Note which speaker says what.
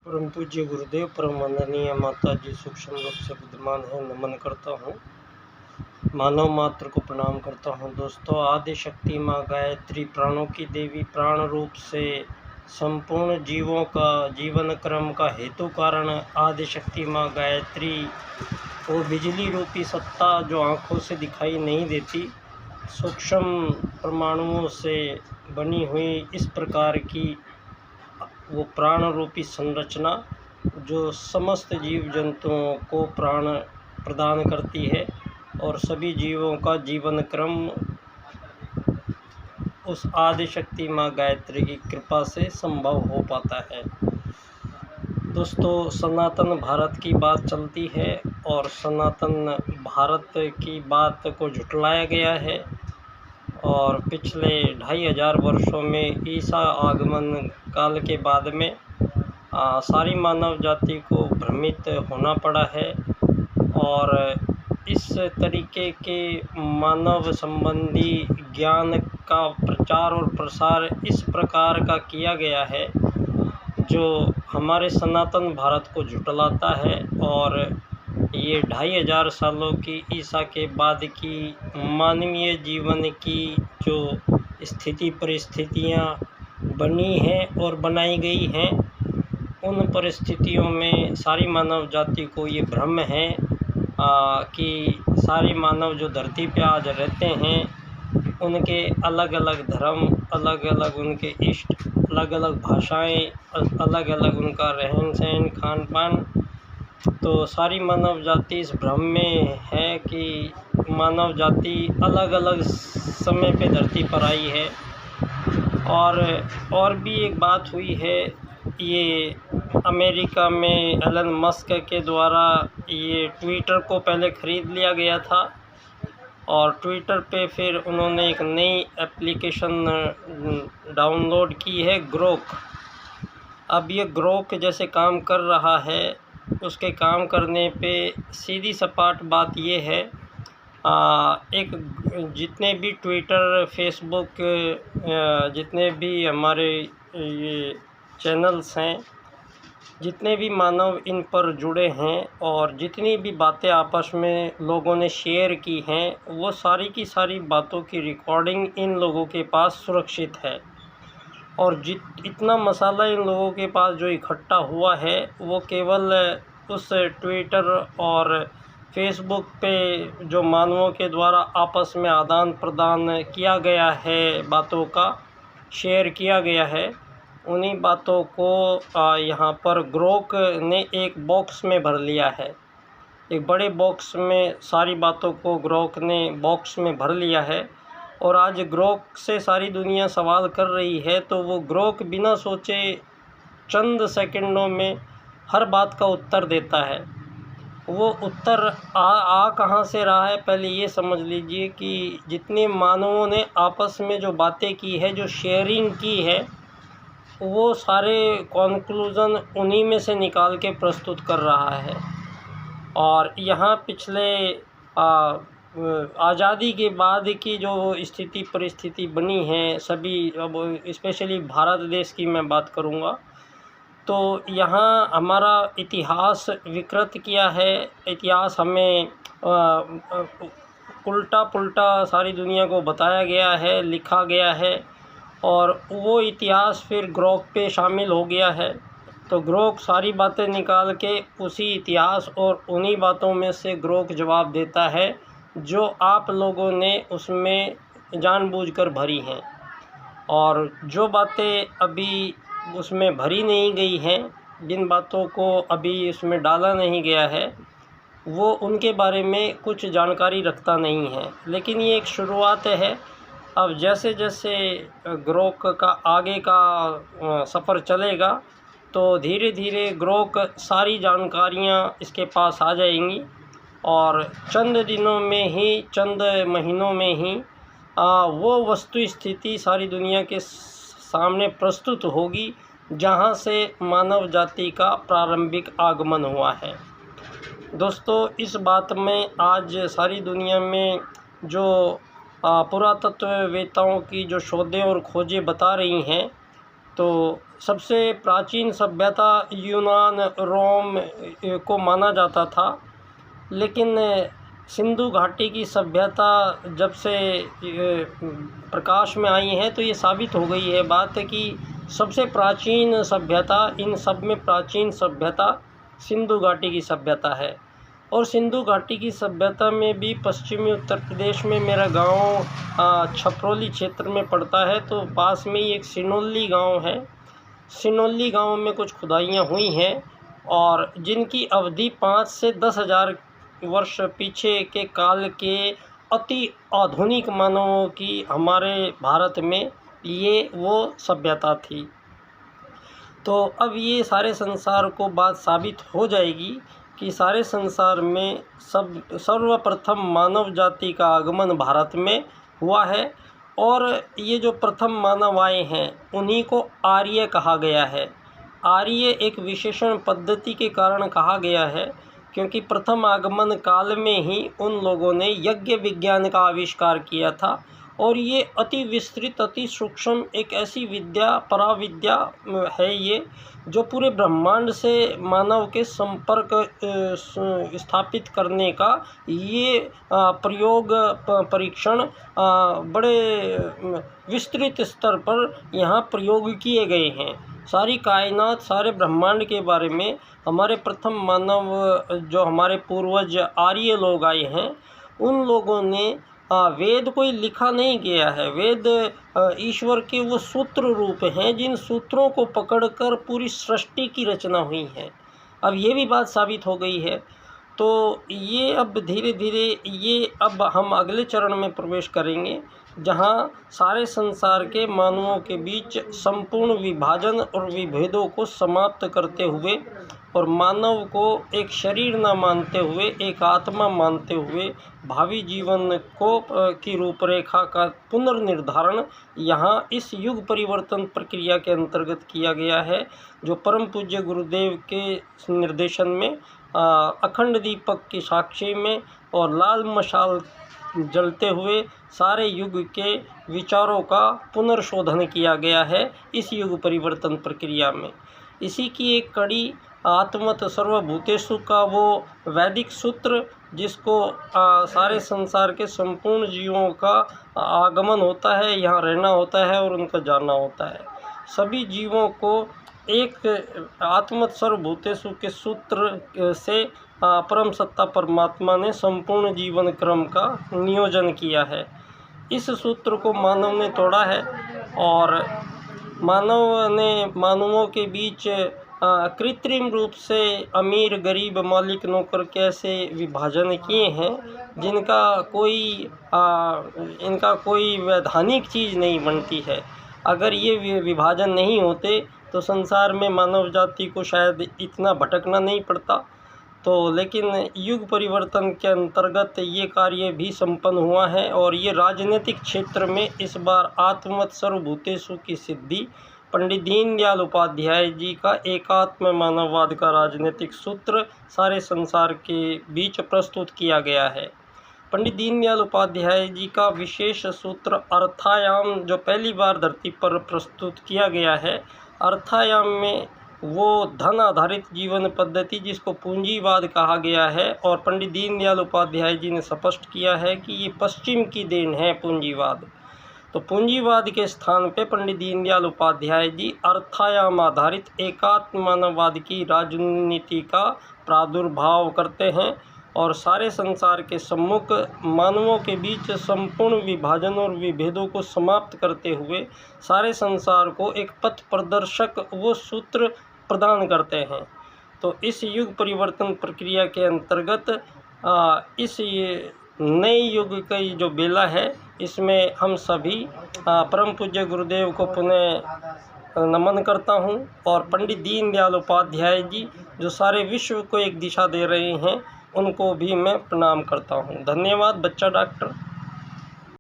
Speaker 1: परम पूज्य गुरुदेव, परम वंदनीय माता जी सूक्ष्म रूप से विद्यमान है, नमन करता हूँ। मानव मात्र को प्रणाम करता हूँ। दोस्तों, आदि शक्ति माँ गायत्री प्राणों की देवी, प्राण रूप से संपूर्ण जीवों का जीवन क्रम का हेतु कारण आदि शक्ति माँ गायत्री, वो बिजली रूपी सत्ता जो आँखों से दिखाई नहीं देती, सूक्ष्म परमाणुओं से बनी हुई इस प्रकार की वो प्राण रूपी संरचना जो समस्त जीव जंतुओं को प्राण प्रदान करती है और सभी जीवों का जीवन क्रम उस आदि शक्ति माँ गायत्री की कृपा से संभव हो पाता है। दोस्तों, सनातन भारत की बात चलती है और सनातन भारत की बात को झुठलाया गया है और पिछले 2500 वर्षों में ईसा आगमन काल के बाद में सारी मानव जाति को भ्रमित होना पड़ा है और इस तरीके के मानव संबंधी ज्ञान का प्रचार और प्रसार इस प्रकार का किया गया है जो हमारे सनातन भारत को झुठलाता है और ये 2500 सालों की ईसा के बाद की मानवीय जीवन की जो स्थिति परिस्थितियाँ बनी हैं और बनाई गई हैं, उन परिस्थितियों में सारी मानव जाति को ये भ्रम है कि सारी मानव जो धरती पे आज रहते हैं उनके अलग अलग धर्म, अलग अलग उनके इष्ट, अलग अलग भाषाएं, अलग अलग उनका रहन सहन, खान पान। तो सारी मानव जाति इस भ्रम में है कि मानव जाति अलग अलग समय पे धरती पर आई है। और भी एक बात हुई है, ये अमेरिका में एलन मस्क के द्वारा ये ट्विटर को पहले ख़रीद लिया गया था और ट्विटर पे फिर उन्होंने एक नई एप्लीकेशन डाउनलोड की है, ग्रोक। अब ये ग्रोक जैसे काम कर रहा है, उसके काम करने पे सीधी सपाट बात ये है, एक जितने भी ट्विटर, फेसबुक, जितने भी हमारे ये चैनल्स हैं, जितने भी मानव इन पर जुड़े हैं और जितनी भी बातें आपस में लोगों ने शेयर की हैं, वो सारी की सारी बातों की रिकॉर्डिंग इन लोगों के पास सुरक्षित है। और इतना मसाला इन लोगों के पास जो इकट्ठा हुआ है, वो केवल उस ट्विटर और फेसबुक पे जो मानवों के द्वारा आपस में आदान प्रदान किया गया है, बातों का शेयर किया गया है, उन्हीं बातों को यहाँ पर ग्रोक ने एक बॉक्स में भर लिया है। एक बड़े बॉक्स में सारी बातों को ग्रोक ने बॉक्स में भर लिया है और आज ग्रोक से सारी दुनिया सवाल कर रही है, तो वो ग्रोक बिना सोचे चंद सेकंडों में हर बात का उत्तर देता है। वो उत्तर आ कहाँ से रहा है, पहले ये समझ लीजिए कि जितने मानवों ने आपस में जो बातें की है, जो शेयरिंग की है, वो सारे कॉन्क्लूज़न उन्हीं में से निकाल के प्रस्तुत कर रहा है। और यहाँ पिछले आज़ादी के बाद की जो स्थिति परिस्थिति बनी है, सभी, अब स्पेशली भारत देश की मैं बात करूँगा, तो यहाँ हमारा इतिहास विकृत किया है। इतिहास हमें उल्टा पुल्टा सारी दुनिया को बताया गया है, लिखा गया है और वो इतिहास फिर ग्रोक पे शामिल हो गया है। तो ग्रोक सारी बातें निकाल के उसी इतिहास और उन्हीं बातों में से ग्रोक जवाब देता है जो आप लोगों ने उसमें जानबूझकर भरी हैं। और जो बातें अभी उसमें भरी नहीं गई हैं, जिन बातों को अभी उसमें डाला नहीं गया है, वो उनके बारे में कुछ जानकारी रखता नहीं है। लेकिन ये एक शुरुआत है। अब जैसे जैसे ग्रोक का आगे का सफ़र चलेगा तो धीरे धीरे ग्रोक सारी जानकारियाँ इसके पास आ जाएंगी और चंद दिनों में ही, चंद महीनों में ही वो वस्तु स्थिति सारी दुनिया के सामने प्रस्तुत होगी जहाँ से मानव जाति का प्रारंभिक आगमन हुआ है। दोस्तों, इस बात में आज सारी दुनिया में जो पुरातत्ववेताओं की जो शोधें और खोजें बता रही हैं, तो सबसे प्राचीन सभ्यता यूनान रोम को माना जाता था, लेकिन सिंधु घाटी की सभ्यता जब से प्रकाश में आई है तो ये साबित हो गई है बात कि सबसे प्राचीन सभ्यता, इन सब में प्राचीन सभ्यता सिंधु घाटी की सभ्यता है। और सिंधु घाटी की सभ्यता में भी पश्चिमी उत्तर प्रदेश में मेरा गांव छपरौली क्षेत्र में पड़ता है, तो पास में ही एक सिनोली गांव है। सिनोली गांव में कुछ खुदाइयाँ हुई हैं और जिनकी अवधि 5 से 10,000 वर्ष पीछे के काल के अति आधुनिक मानवों की हमारे भारत में ये वो सभ्यता थी। तो अब ये सारे संसार को बात साबित हो जाएगी कि सारे संसार में सर्वप्रथम मानव जाति का आगमन भारत में हुआ है और ये जो प्रथम मानव आए हैं उन्हीं को आर्य कहा गया है। आर्य एक विशेषण पद्धति के कारण कहा गया है क्योंकि प्रथम आगमन काल में ही उन लोगों ने यज्ञ विज्ञान का आविष्कार किया था और ये अति विस्तृत, अति सूक्ष्म एक ऐसी विद्या, पराविद्या है ये, जो पूरे ब्रह्मांड से मानव के संपर्क स्थापित करने का ये प्रयोग, परीक्षण बड़े विस्तृत स्तर पर यहाँ प्रयोग किए गए हैं। सारी कायनात, सारे ब्रह्मांड के बारे में हमारे प्रथम मानव जो हमारे पूर्वज आर्य लोग आए हैं, उन लोगों ने वेद कोई लिखा नहीं गया है। वेद ईश्वर के वो सूत्र रूप हैं जिन सूत्रों को पकड़कर पूरी सृष्टि की रचना हुई है। अब ये भी बात साबित हो गई है। तो ये अब धीरे धीरे ये अब हम अगले चरण में प्रवेश करेंगे जहाँ सारे संसार के मानवों के बीच संपूर्ण विभाजन और विभेदों को समाप्त करते हुए और मानव को एक शरीर न मानते हुए एक आत्मा मानते हुए भावी जीवन को की रूपरेखा का पुनर्निर्धारण यहाँ इस युग परिवर्तन प्रक्रिया के अंतर्गत किया गया है, जो परम पूज्य गुरुदेव के निर्देशन में अखंड दीपक की साक्षी में और लाल मशाल जलते हुए सारे युग के विचारों का पुनर्शोधन किया गया है इस युग परिवर्तन प्रक्रिया में। इसी की एक कड़ी आत्मत सर्वभूतेषु का वो वैदिक सूत्र, जिसको सारे संसार के संपूर्ण जीवों का आगमन होता है, यहाँ रहना होता है और उनका जाना होता है। सभी जीवों को एक आत्मत सर्वभूतेषु के सूत्र से परम सत्ता परमात्मा ने संपूर्ण जीवन क्रम का नियोजन किया है। इस सूत्र को मानव ने तोड़ा है और मानव ने मानवों के बीच कृत्रिम रूप से अमीर, गरीब, मालिक, नौकर के ऐसे विभाजन किए हैं जिनका इनका कोई वैधानिक चीज़ नहीं बनती है। अगर ये विभाजन नहीं होते तो संसार में मानव जाति को शायद इतना भटकना नहीं पड़ता। तो लेकिन युग परिवर्तन के अंतर्गत ये कार्य भी संपन्न हुआ है और ये राजनीतिक क्षेत्र में इस बार आत्मत सर्वभूतेषु की सिद्धि पंडित दीनदयाल उपाध्याय जी का एकात्म मानववाद का राजनीतिक सूत्र सारे संसार के बीच प्रस्तुत किया गया है। पंडित दीनदयाल उपाध्याय जी का विशेष सूत्र अर्थायाम जो पहली बार धरती पर प्रस्तुत किया गया है, अर्थायाम में वो धन आधारित जीवन पद्धति जिसको पूंजीवाद कहा गया है, और पंडित दीनदयाल उपाध्याय जी ने स्पष्ट किया है कि ये पश्चिम की देन है पूंजीवाद। तो पूंजीवाद के स्थान पे पंडित दीनदयाल उपाध्याय जी अर्थायाम आधारित एकात्म मानववाद की राजनीति का प्रादुर्भाव करते हैं और सारे संसार के सम्मुख मानवों के बीच संपूर्ण विभाजन और विभेदों को समाप्त करते हुए सारे संसार को एक पथ प्रदर्शक वो सूत्र प्रदान करते हैं। तो इस युग परिवर्तन प्रक्रिया के अंतर्गत इस नए युग का जो बेला है, इसमें हम सभी परम पूज्य गुरुदेव को पुनः नमन करता हूं और पंडित दीनदयाल उपाध्याय जी जो सारे विश्व को एक दिशा दे रहे हैं, उनको भी मैं प्रणाम करता हूं। धन्यवाद बच्चा डॉक्टर।